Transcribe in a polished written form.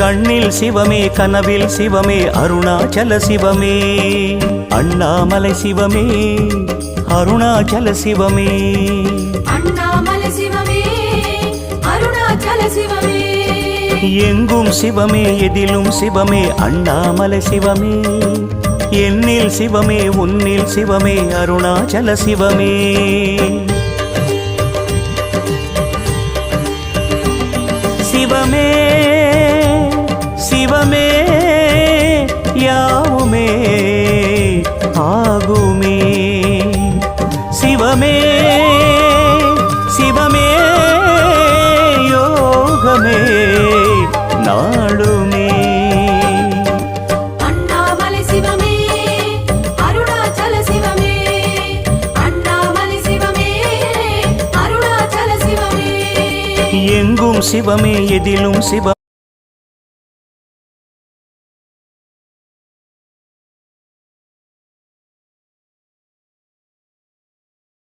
கண்ணில் சிவமே கனவில் சிவமே அருணாச்சல சிவமே அண்ணாமலை சிவமே அருணாச்சல சிவமே அண்ணாமலை சிவமே அருணாச்சல சிவமே எங்கும் சிவமே எதிலும் சிவமே அண்ணாமலை சிவமே என்னில் சிவமே உன்னில் சிவமே அருணாச்சல சிவமே சிவமே சிவமே யாவுமே ஆகுமே சிவமே சிவமே யோகமே நாளுமே அண்ணாமலை சிவமே அருணாச்சல சிவமே அண்ணாமலை சிவமே அருணாச்சல சிவமே எங்கும் சிவமே எதிலும் சிவ